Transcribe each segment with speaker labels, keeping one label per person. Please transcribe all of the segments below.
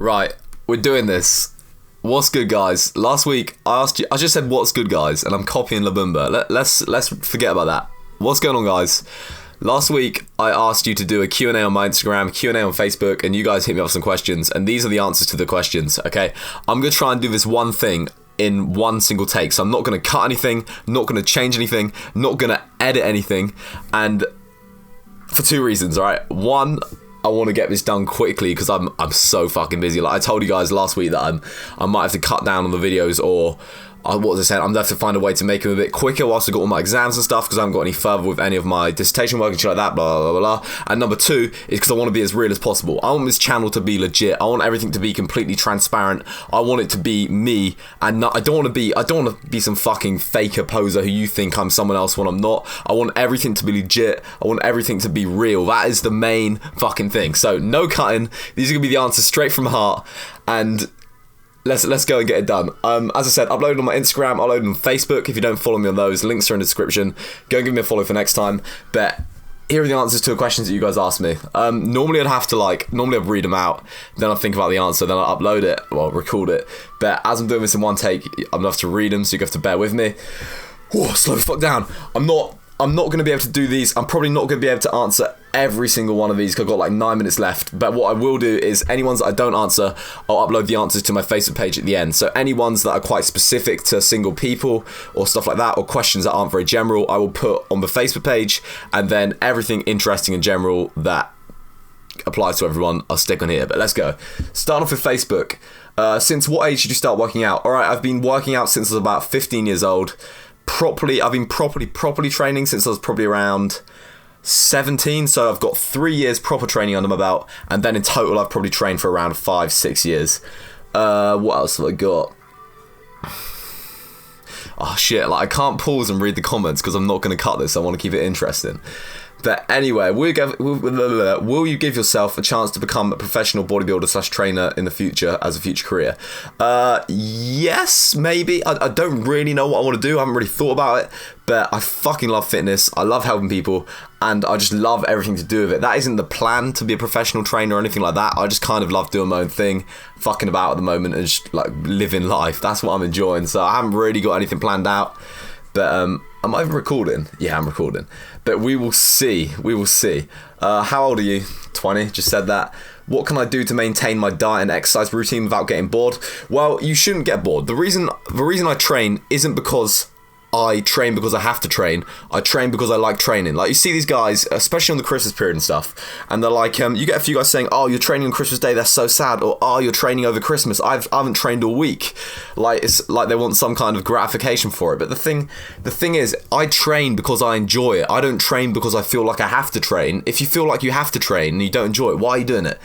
Speaker 1: Right, we're doing this. What's good, guys? Last week I asked you. I just said what's good, guys, and I'm copying Labumba. Let's forget about that. What's going on, guys? Last week I asked you to do a Q&A on my Instagram, Q&A on Facebook, and you guys hit me up with some questions, and these are the answers to the questions. Okay, I'm gonna try and do this one thing in one single take. So I'm not gonna cut anything, not gonna change anything, not gonna edit anything, and for two reasons. All right, one, I want to get this done quickly because I'm so fucking busy. Like I told you guys last week that I might have to cut down on the videos, or what was I saying? I'm gonna have to find a way to make them a bit quicker whilst I got all my exams and stuff, because I haven't got any further with any of my dissertation work and shit like that. Blah blah blah blah. And number two is because I want to be as real as possible. I want this channel to be legit. I want everything to be completely transparent. I want it to be me, and I don't want to be some fucking faker poser who you think I'm someone else when I'm not. I want everything to be legit. I want everything to be real. That is the main fucking thing. So no cutting. These are gonna be the answers straight from the heart, and Let's go and get it done. As I said, upload on my Instagram, upload on Facebook. If you don't follow me on those, links are in the description. Go and give me a follow for next time. But here are the answers to the questions that you guys asked me. Normally I'd read them out, then I'd think about the answer, then I'd upload it, record it. But as I'm doing this in one take, I'm gonna have to read them, so you have to bear with me. Whoa, slow the fuck down. I'm not going to be able to do these. I'm probably not going to be able to answer every single one of these because I've got like 9 minutes left. But what I will do is any ones that I don't answer, I'll upload the answers to my Facebook page at the end. So any ones that are quite specific to single people or stuff like that, or questions that aren't very general, I will put on the Facebook page. And then everything interesting and general that applies to everyone, I'll stick on here. But let's go. Start off with Facebook. Since what age did you start working out? All right, I've been working out since I was about 15 years old. I've been properly training since I was probably around 17, so I've got 3 years proper training under my belt, and then in total I've probably trained for around 5-6 years. What else have I got? Oh shit, like I can't pause and read the comments because I'm not going to cut this. I want to keep it interesting. But anyway, will you give yourself a chance to become a professional bodybuilder / trainer in the future as a future career? Yes, maybe. I don't really know what I want to do. I haven't really thought about it. But I fucking love fitness. I love helping people. And I just love everything to do with it. That isn't the plan to be a professional trainer or anything like that. I just kind of love doing my own thing, fucking about at the moment, and just like living life. That's what I'm enjoying. So I haven't really got anything planned out. But am I even recording? Yeah, I'm recording. But we will see. We will see. How old are you? 20. Just said that. What can I do to maintain my diet and exercise routine without getting bored? Well, you shouldn't get bored. The reason I train isn't because I train because I have to train. I train because I like training. Like you see these guys, especially on the Christmas period and stuff, and they're like, you get a few guys saying, "Oh, you're training on Christmas Day. That's so sad." Or, "Oh, you're training over Christmas. I haven't trained all week." Like it's like they want some kind of gratification for it. But the thing is, I train because I enjoy it. I don't train because I feel like I have to train. If you feel like you have to train and you don't enjoy it, why are you doing it?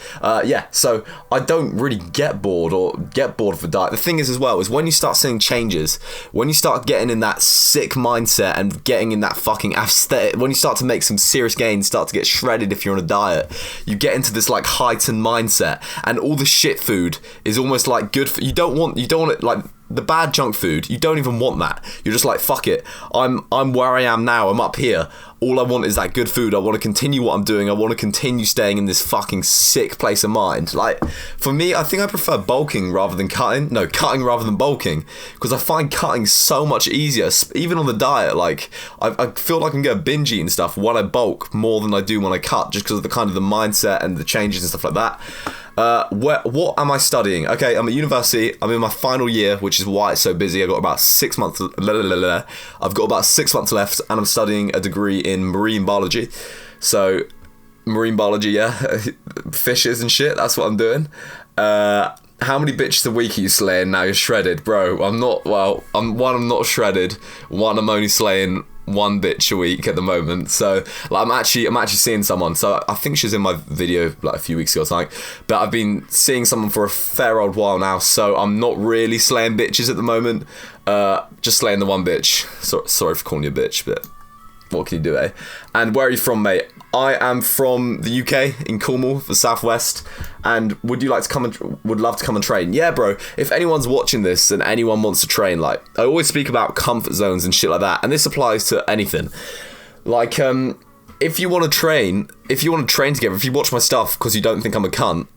Speaker 1: So I don't really get bored of the diet. The thing is as well is when you start seeing changes, when you start getting in that sick mindset and getting in that fucking aesthetic, when you start to make some serious gains, start to get shredded if you're on a diet, you get into this like heightened mindset, and all the shit food is almost like good for you. Don't want it, like the bad junk food, you don't even want that. You're just like, fuck it, I'm where I am now, I'm up here, all I want is that good food. I want to continue what I'm doing. I want to continue staying in this fucking sick place of mind. Like for me, I think I prefer bulking rather than cutting. No, cutting rather than bulking, because I find cutting so much easier, even on the diet. Like I feel like I can get a binge eat and stuff when I bulk more than I do when I cut, just because of the kind of the mindset and the changes and stuff like that. What am I studying? Okay, I'm at university. I'm in my final year, which is why it's so busy. I've got about 6 months. I've got about 6 months left, and I'm studying a degree in marine biology. So, marine biology, yeah, fishes and shit. That's what I'm doing. How many bitches a week are you slaying now? You're shredded, bro. I'm not. Well, I'm not shredded. One, I'm only slaying one bitch a week at the moment. So like I'm actually seeing someone. So I think she's in my video like a few weeks ago or something. But I've been seeing someone for a fair old while now. So I'm not really slaying bitches at the moment. Just slaying the one bitch. Sorry for calling you a bitch, but what can you do, eh? And where are you from, mate? I am from the UK, in Cornwall, the southwest. And would love to come and train? Yeah, bro. If anyone's watching this and anyone wants to train, like I always speak about comfort zones and shit like that, and this applies to anything. Like, if you want to train together, if you watch my stuff because you don't think I'm a cunt,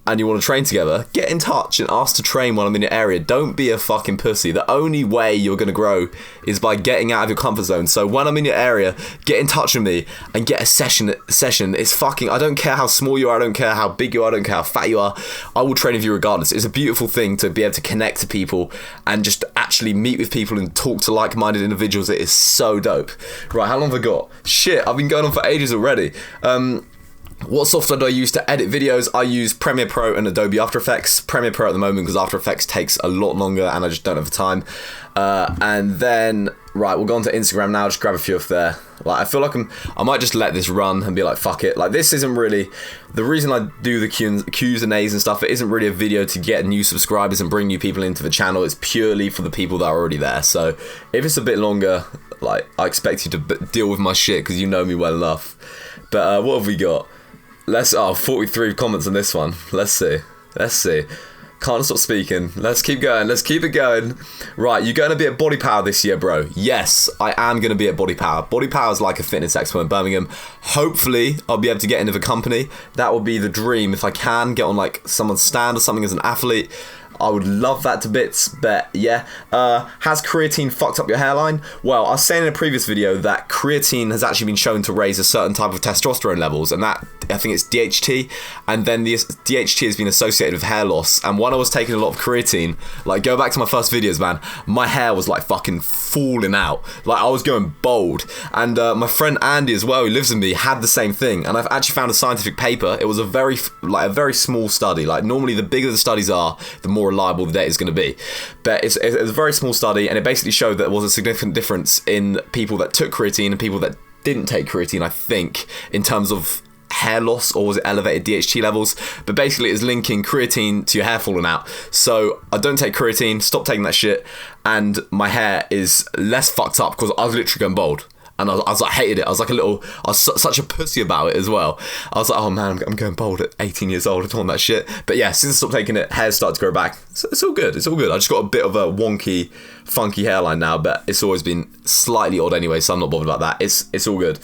Speaker 1: and you want to train together, get in touch and ask to train when I'm in your area. Don't be a fucking pussy. The only way you're going to grow is by getting out of your comfort zone. So when I'm in your area, get in touch with me and get a session. It's fucking, I don't care how small you are, I don't care how big you are, I don't care how fat you are, I will train with you regardless. It's a beautiful thing to be able to connect to people and just actually meet with people and talk to like-minded individuals. It is so dope. Right, how long have I got? Shit, I've been going on for ages already. What software do I use to edit videos? I use Premiere Pro and Adobe After Effects. Premiere Pro at the moment because After Effects takes a lot longer and I just don't have the time. And then, right, we'll go on to Instagram now. Just grab a few off there. Like, I feel like I might just let this run and be like, fuck it. Like, this isn't really the reason I do the Q's and A's and stuff. It isn't really a video to get new subscribers and bring new people into the channel. It's purely for the people that are already there. So if it's a bit longer, like, I expect you to deal with my shit because you know me well enough. But what have we got? 43 comments on this one. Let's see. Can't stop speaking. Let's keep going. Let's keep it going. Right, you're going to be at Body Power this year, bro. Yes, I am going to be at Body Power. Body Power is like a fitness expo in Birmingham. Hopefully, I'll be able to get into the company. That would be the dream. If I can get on like someone's stand or something as an athlete, I would love that to bits, but yeah. Has creatine fucked up your hairline? Well, I was saying in a previous video that creatine has actually been shown to raise a certain type of testosterone levels, and that, I think it's DHT, and then the DHT has been associated with hair loss. And when I was taking a lot of creatine, like, go back to my first videos, man, my hair was like fucking falling out. Like, I was going bald. And my friend Andy as well, who lives with me, had the same thing. And I've actually found a scientific paper. It was a very small study. Like, normally the bigger the studies are, the more reliable the data is going to be. But it's a very small study, and it basically showed that there was a significant difference in people that took creatine and people that didn't take creatine, I think, in terms of hair loss, or was it elevated DHT levels? But basically it's linking creatine to your hair falling out. So I don't take creatine, stop taking that shit, and my hair is less fucked up because I was literally going bald. And I was like, hated it. I was such a pussy about it as well. I was like, oh man, I'm going bald at 18 years old. I don't want that shit. But yeah, since I stopped taking it, hair started to grow back. So it's all good. It's all good. I just got a bit of a wonky, funky hairline now, but it's always been slightly odd anyway, so I'm not bothered about that. It's all good.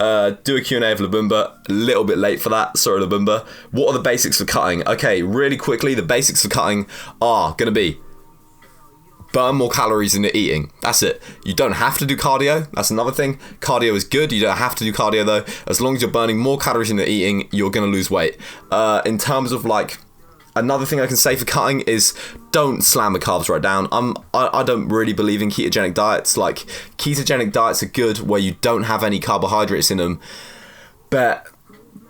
Speaker 1: Do a Q&A of Labumba. A little bit late for that. Sorry, Labumba. What are the basics for cutting? Okay, really quickly, the basics for cutting are going to be burn more calories than you're eating. That's it. You don't have to do cardio. That's another thing. Cardio is good. You don't have to do cardio though. As long as you're burning more calories than you're eating, you're going to lose weight. In terms of like, another thing I can say for cutting is don't slam the carbs right down. I don't really believe in ketogenic diets. Like, ketogenic diets are good where you don't have any carbohydrates in them. But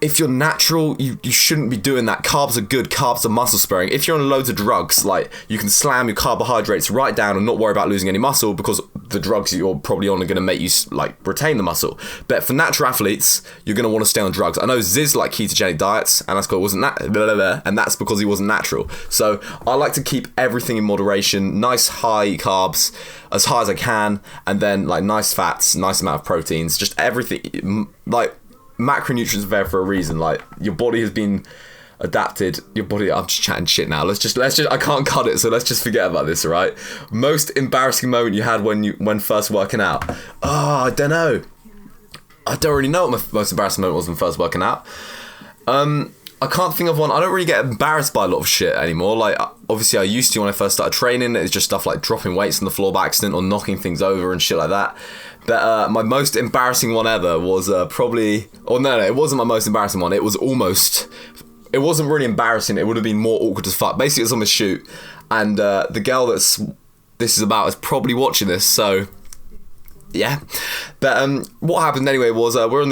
Speaker 1: if you're natural, you shouldn't be doing that. Carbs are good. Carbs are muscle sparing. If you're on loads of drugs, like, you can slam your carbohydrates right down and not worry about losing any muscle because the drugs you're probably on are going to make you like retain the muscle. But for natural athletes, you're going to want to stay on drugs. I know Ziz like ketogenic diets, and that's because it wasn't and that's because he wasn't natural. So I like to keep everything in moderation. Nice high carbs, as high as I can, and then like nice fats, nice amount of proteins, just everything. Like, macronutrients are there for a reason. Like, your body has been adapted. Your body, I'm just chatting shit now. Let's just I can't cut it, so let's just forget about this, alright? Most embarrassing moment you had when first working out? Oh, I don't know. I don't really know what my most embarrassing moment was when first working out. I can't think of one. I don't really get embarrassed by a lot of shit anymore. Like, obviously I used to when I first started training. It's just stuff like dropping weights on the floor by accident or knocking things over and shit like that. But my most embarrassing one ever was probably... Oh, no, it wasn't my most embarrassing one. It was almost... It wasn't really embarrassing. It would have been more awkward as fuck. Basically, it was on the shoot. And the girl this is about is probably watching this, so... Yeah. But what happened anyway was we're on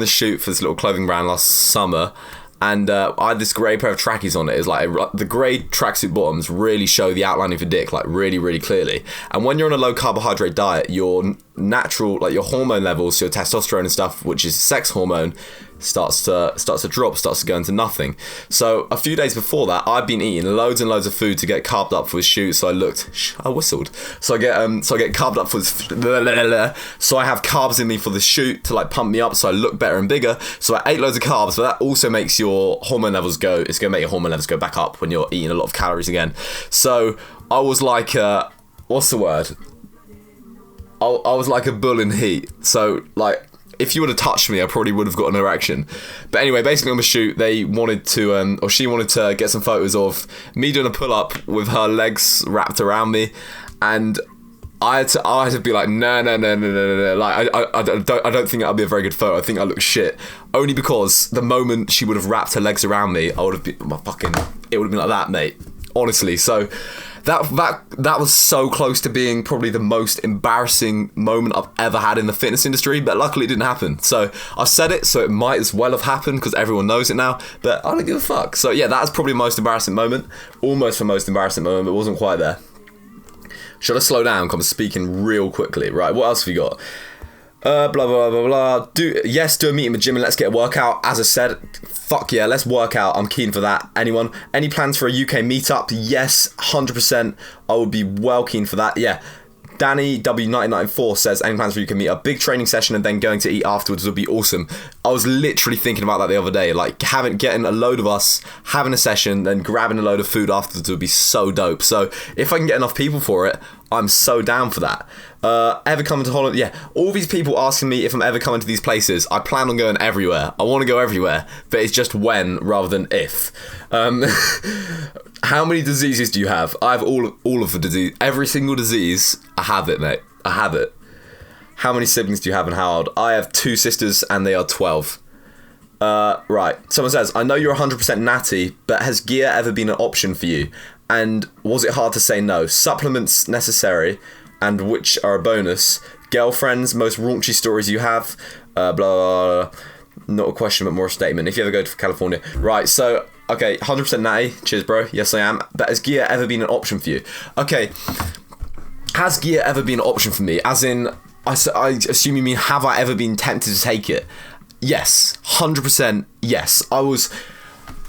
Speaker 1: the shoot for this little clothing brand last summer. And I had this grey pair of trackies on it. It's like the grey tracksuit bottoms really show the outline of your dick, like, really, really clearly. And when you're on a low carbohydrate diet, your natural, like, your hormone levels, your testosterone and stuff, which is sex hormone, starts to drop, starts to go into nothing. So a few days before that, I'd been eating loads and loads of food to get carved up for his shoot. So I whistled. So I get carved up for this. So I have carbs in me for the shoot to like pump me up, so I look better and bigger. So I ate loads of carbs, but that also makes your hormone levels go. It's gonna make your hormone levels go back up when you're eating a lot of calories again. So I was like, what's the word? I was like a bull in heat. So like, if you would have touched me, I probably would have got an erection. But anyway, basically on the shoot, they wanted to, or she wanted to get some photos of me doing a pull-up with her legs wrapped around me, and I had to be like, no. Like, I don't think that'll be a very good photo. I think I look shit. Only because the moment she would have wrapped her legs around me, I would have been, it would have been like that, mate. Honestly, so that was so close to being probably the most embarrassing moment I've ever had in the fitness industry, but luckily it didn't happen. So I said it, so it might as well have happened because everyone knows it now, but I don't give a fuck. So yeah, that's probably the most embarrassing moment. Almost the most embarrassing moment, but it wasn't quite there. Should I slow down? I'm speaking real quickly. Right, what else have we got? Blah, blah, blah, blah. Do a meeting with Jim and let's get a workout. As I said, fuck yeah, let's work out. I'm keen for that. Anyone? Any plans for a UK meetup? Yes, 100%. I would be well keen for that. Yeah. Danny W1994 says, any plans for you can meet a big training session and then going to eat afterwards would be awesome. I was literally thinking about that the other day, like getting a load of us, having a session, then grabbing a load of food afterwards would be so dope. So if I can get enough people for it, I'm so down for that. Ever coming to Holland? Yeah, all these people asking me if I'm ever coming to these places. I plan on going everywhere. I want to go everywhere, but it's just when rather than if. How many diseases do you have? I have all of the disease. Every single disease, I have it, mate. I have it. How many siblings do you have and how old? I have 2 sisters and they are 12. Right. Someone says, I know you're 100% natty, but has gear ever been an option for you? And was it hard to say no? Supplements necessary, and which are a bonus. Girlfriends, most raunchy stories you have. Blah, blah, blah. Not a question, but more a statement. If you ever go to California. Right, so, okay, 100% natty. Cheers, bro. Yes, I am. But has gear ever been an option for you? Okay. Has gear ever been an option for me? As in, I assume you mean, have I ever been tempted to take it? Yes. 100% yes. I was...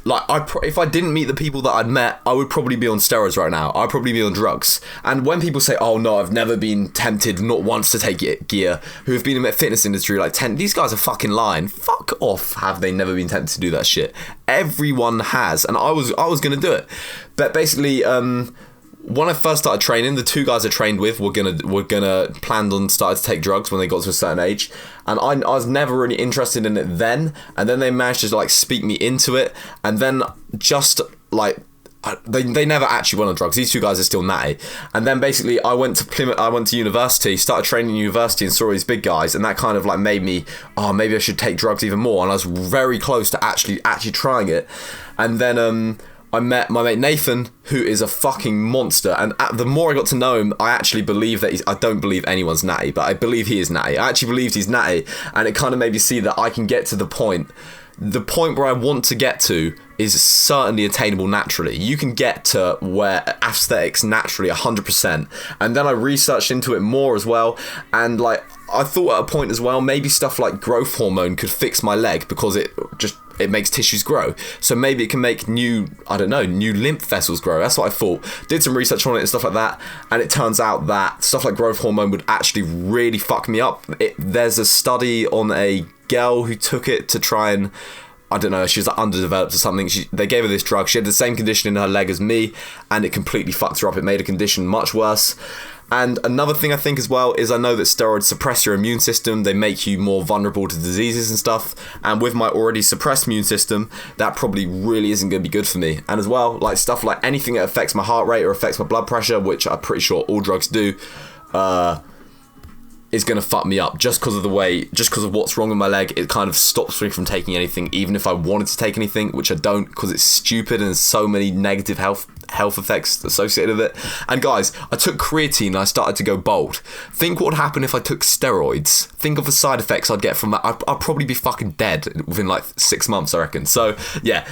Speaker 1: Like, if I didn't meet the people that I'd met, I would probably be on steroids right now. I'd probably be on drugs. And when people say, oh no, I've never been tempted, not once to take gear, who have been in the fitness industry like 10, these guys are fucking lying. Fuck off, have they never been tempted to do that shit? Everyone has, and I was going to do it. But basically, when I first started training, the 2 guys I trained with were gonna planned on starting to take drugs when they got to a certain age, and I was never really interested in it then. And then they managed to like speak me into it, and then just like they never actually went on drugs. These 2 guys are still natty. And then basically I went to Plymouth, I went to university, started training in university, and saw these big guys, and that kind of like made me, oh, maybe I should take drugs even more. And I was very close to actually trying it. And then I met my mate Nathan, who is a fucking monster, and the more I got to know him, I actually believe that I don't believe anyone's natty, but I believe he is natty. I actually believed he's natty, and it kind of made me see that I can get to the point where I want to get to is certainly attainable naturally. You can get to where aesthetics naturally 100%, and then I researched into it more as well, and like I thought at a point as well, maybe stuff like growth hormone could fix my leg because it makes tissues grow. So maybe it can make new lymph vessels grow. That's what I thought. Did some research on it and stuff like that, and it turns out that stuff like growth hormone would actually really fuck me up. There's a study on a girl who took it to try and, I don't know, she was like underdeveloped or something. They gave her this drug. She had the same condition in her leg as me, and it completely fucked her up. It made her condition much worse. And another thing I think as well is I know that steroids suppress your immune system. They make you more vulnerable to diseases and stuff. And with my already suppressed immune system, that probably really isn't going to be good for me. And as well, like stuff like anything that affects my heart rate or affects my blood pressure, which I'm pretty sure all drugs do, is going to fuck me up just because of what's wrong with my leg. It kind of stops me from taking anything, even if I wanted to take anything, which I don't, because it's stupid and there's so many negative health effects associated with it. And guys, I took creatine and I started to go bald. Think what would happen if I took steroids. Think of the side effects I'd get from that. I'd probably be fucking dead within like 6 months, I reckon. So yeah,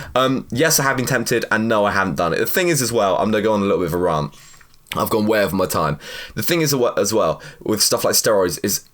Speaker 1: yes, I have been tempted, and no, I haven't done it. The thing is as well, I'm going to go on a little bit of a rant. I've gone way over my time. The thing is as well with stuff like steroids is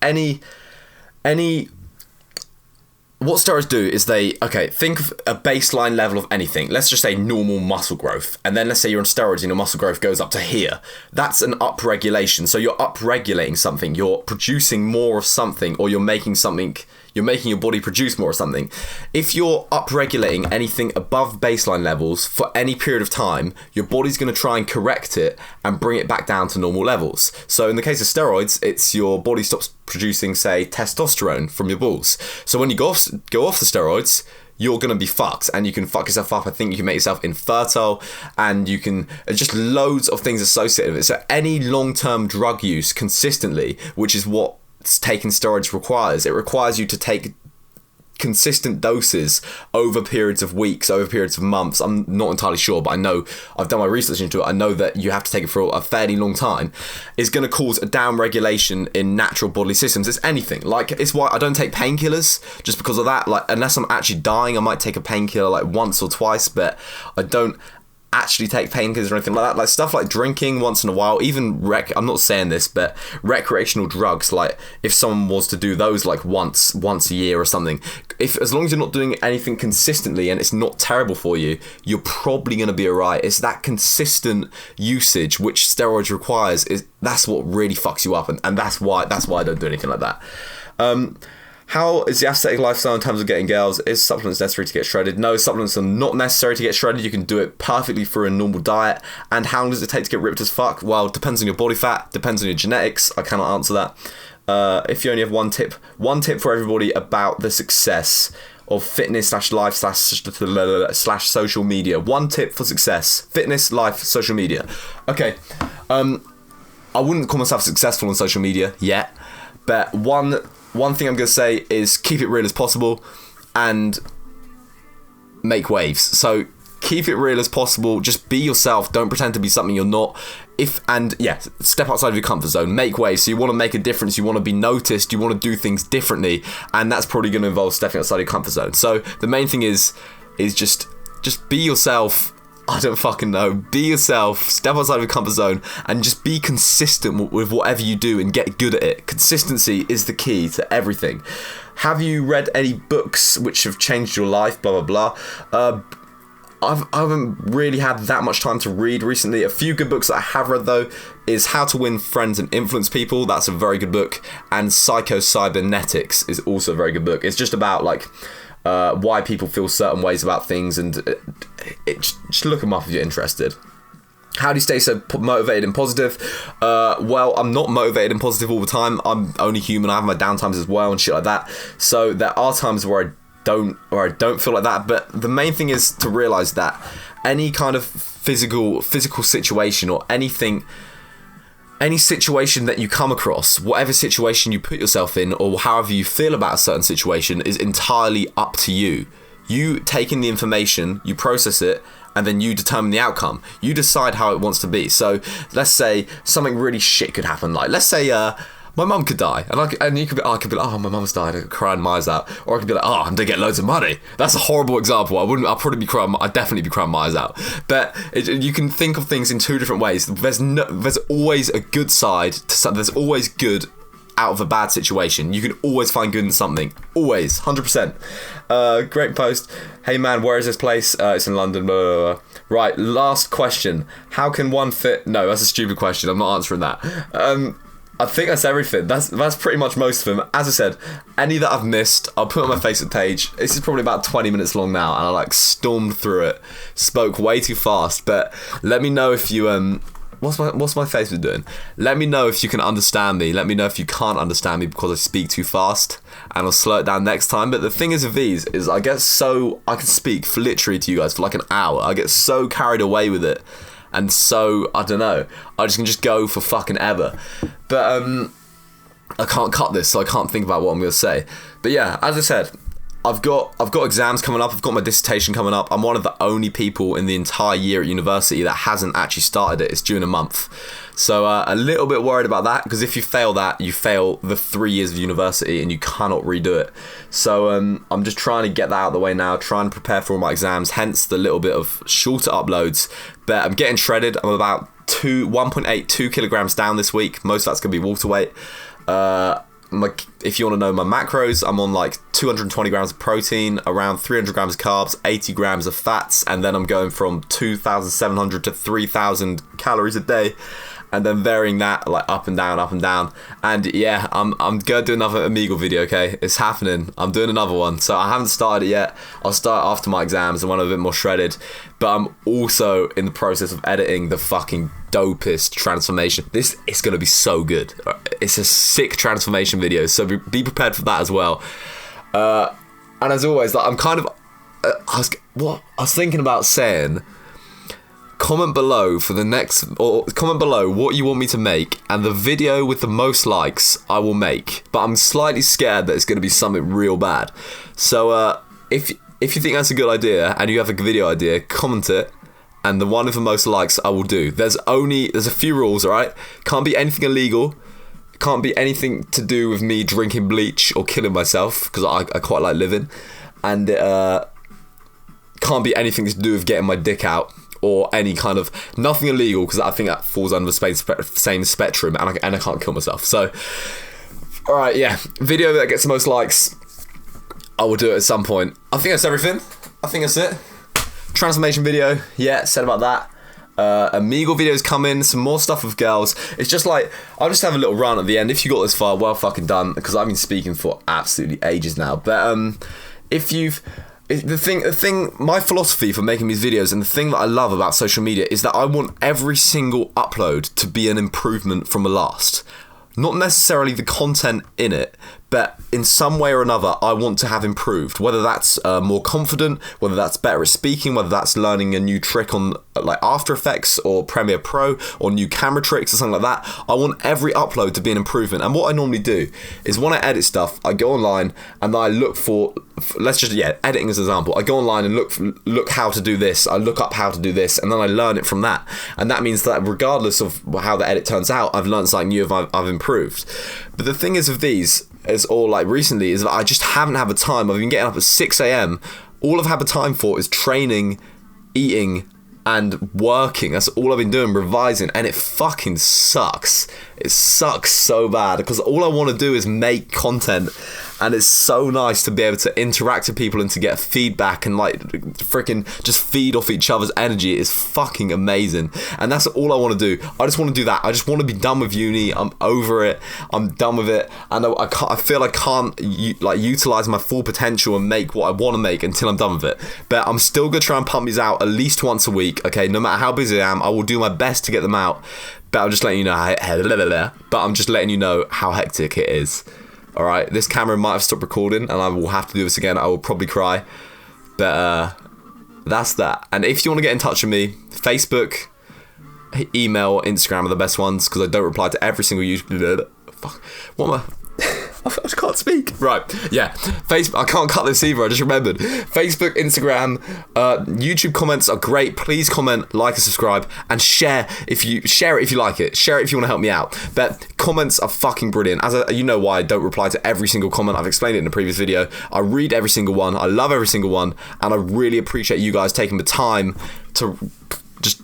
Speaker 1: what steroids do is think of a baseline level of anything. Let's just say normal muscle growth, and then let's say you're on steroids and your muscle growth goes up to here. That's an upregulation. So you're upregulating something. You're producing more of something, or you're making something. you're making your body produce more or something. If you're upregulating anything above baseline levels for any period of time, your body's going to try and correct it and bring it back down to normal levels. So in the case of steroids, it's your body stops producing, say, testosterone from your balls. So when you go off the steroids, you're going to be fucked, and you can fuck yourself up. I think you can make yourself infertile, and you can, just loads of things associated with it. So any long-term drug use consistently, which is what taking steroids requires, it requires you to take consistent doses over periods of weeks, over periods of months. I'm not entirely sure, but I know, I've done my research into it, I know that you have to take it for a fairly long time, is going to cause a down regulation in natural bodily systems. It's anything. Like, it's why I don't take painkillers, just because of that. Like, unless I'm actually dying, I might take a painkiller like once or twice, but I don't actually take painkillers or anything like that. Like stuff like drinking once in a while, even I'm not saying this, but recreational drugs, like if someone was to do those like once a year or something, as long as you're not doing anything consistently and it's not terrible for you, you're probably going to be alright. It's that consistent usage which steroids requires, that's what really fucks you up, and that's why I don't do anything like that. How is the aesthetic lifestyle in terms of getting girls? Is supplements necessary to get shredded? No, supplements are not necessary to get shredded. You can do it perfectly through a normal diet. And how long does it take to get ripped as fuck? Well, it depends on your body fat, depends on your genetics. I cannot answer that. If you only have one tip for everybody about the success of fitness / life / social media. One tip for success: fitness, life, social media. Okay, I wouldn't call myself successful on social media yet, but one thing I'm going to say is keep it real as possible and make waves. So keep it real as possible. Just be yourself. Don't pretend to be something you're not. Step outside of your comfort zone. Make waves. So you want to make a difference. You want to be noticed. You want to do things differently. And that's probably going to involve stepping outside your comfort zone. So the main thing is just be yourself. I don't fucking know. Be yourself, step outside of your comfort zone, and just be consistent with whatever you do and get good at it. Consistency is the key to everything. Have you read any books which have changed your life? Blah, blah, blah. I haven't really had that much time to read recently. A few good books that I have read, though, is How to Win Friends and Influence People. That's a very good book. And Psycho-Cybernetics is also a very good book. It's just about, like, why people feel certain ways about things, and just look them up if you're interested. How do you stay so motivated and positive? Well, I'm not motivated and positive all the time. I'm only human. I have my down times as well and shit like that. So there are times where I don't feel like that. But the main thing is to realize that any kind of physical situation or anything, any situation that you come across, whatever situation you put yourself in or however you feel about a certain situation, is entirely up to you. You take in the information, you process it, and then you determine the outcome. You decide how it wants to be. So let's say something really shit could happen. Like, let's say my mum could die, and I could be like, oh, my mum's died, I'm crying my eyes out. Or I could be like, oh, I'm gonna get loads of money. That's a horrible example. I'd definitely be crying my eyes out. But you can think of things in two different ways. There's always a good side to something. There's always good out of a bad situation. You can always find good in something. Always, 100%. Great post. Hey man, where is this place? It's in London. Blah, blah, blah. Right, last question. How can one fit? No, that's a stupid question. I'm not answering that. I think that's everything. That's pretty much most of them. As I said, any that I've missed, I'll put on my Facebook page. This is probably about 20 minutes long now, and I stormed through it. Spoke way too fast, but let me know if you what's my Facebook doing? Let me know if you can understand me. Let me know if you can't understand me because I speak too fast, and I'll slow it down next time. But the thing is with these is I can speak for literally to you guys for like an hour. I get so carried away with it. And so, I don't know, I can just go for fucking ever. But I can't cut this, so I can't think about what I'm going to say. But yeah, as I said, I've got exams coming up, I've got my dissertation coming up. I'm one of the only people in the entire year at university that hasn't actually started it. It's due in a month. So a little bit worried about that, because if you fail that, you fail the 3 years of university and you cannot redo it. So I'm just trying to get that out of the way now, trying to prepare for all my exams, hence the little bit of shorter uploads. But I'm getting shredded. I'm about 1.82 kilograms down this week. Most of that's going to be water weight. If you want to know my macros, I'm on like 220 grams of protein, around 300 grams of carbs, 80 grams of fats, and then I'm going from 2,700 to 3,000 calories a day. and then varying that like up and down. And yeah, I'm gonna do another Omegle video, okay? It's happening. I'm doing another one. So I haven't started it yet. I'll start after my exams and when I'm a bit more shredded. But I'm also in the process of editing the fucking dopest transformation. This is gonna be so good. It's a sick transformation video, so be prepared for that as well. And as always, like, I'm kind of I was thinking about saying, comment below comment below what you want me to make, and the video with the most likes I will make. But I'm slightly scared that it's going to be something real bad. So if you think that's a good idea and you have a video idea, comment it, and the one with the most likes I will do. There's a few rules, alright? Can't be anything illegal. Can't be anything to do with me drinking bleach or killing myself, because I quite like living. And can't be anything to do with getting my dick out, or any kind of, nothing illegal, because I think that falls under the same spectrum, and I can't kill myself. So, alright, yeah, video that gets the most likes, I will do it at some point. I think that's everything. I think that's it. Transformation video, yeah, said about that. Omegle videos coming, some more stuff with girls. It's just like, I'll just have a little run at the end. If you got this far, well fucking done, because I've been speaking for absolutely ages now. But the thing, my philosophy for making these videos, and the thing that I love about social media, is that I want every single upload to be an improvement from the last. Not necessarily the content in it, but in some way or another, I want to have improved. Whether that's more confident, whether that's better at speaking, whether that's learning a new trick on like After Effects or Premiere Pro, or new camera tricks or something like that. I want every upload to be an improvement. And what I normally do is when I edit stuff, I go online and I look for, editing as an example. I go online and look how to do this. I look up how to do this, and then I learn it from that. And that means that regardless of how the edit turns out, I've learned something new, I've improved. But the thing is with these, recently, is that I just haven't had the time. I've been getting up at 6 a.m. All I've had the time for is training, eating, and working. That's all I've been doing, revising, and it fucking sucks. It sucks so bad, because all I want to do is make content, and it's so nice to be able to interact with people and to get feedback and like freaking just feed off each other's energy. It is fucking amazing, and that's all I want to do. I just want to do that. I just want to be done with uni. I'm over it. I'm done with it, and I feel I can't utilize my full potential and make what I want to make until I'm done with it. But I'm still gonna try and pump these out at least once a week. Okay, no matter how busy I am, I will do my best to get them out. But I'm just letting you know how hectic it is. Alright, this camera might have stopped recording, and I will have to do this again. I will probably cry. But that's that. And if you want to get in touch with me, Facebook, email, Instagram are the best ones, because I don't reply to every single fuck. What am I? I just can't speak. Right, yeah. Facebook. I can't cut this either. I just remembered. Facebook, Instagram, YouTube comments are great. Please comment, like, and subscribe, and share if you like it. Share it if you want to help me out. But comments are fucking brilliant. You know why I don't reply to every single comment. I've explained it in the previous video. I read every single one. I love every single one, and I really appreciate you guys taking the time to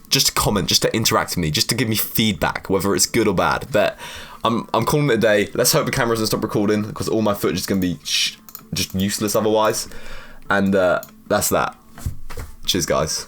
Speaker 1: just to comment, just to interact with me, just to give me feedback, whether it's good or bad. But I'm calling it a day. Let's hope the camera doesn't stop recording, because all my footage is going to be just useless otherwise. And that's that. Cheers, guys.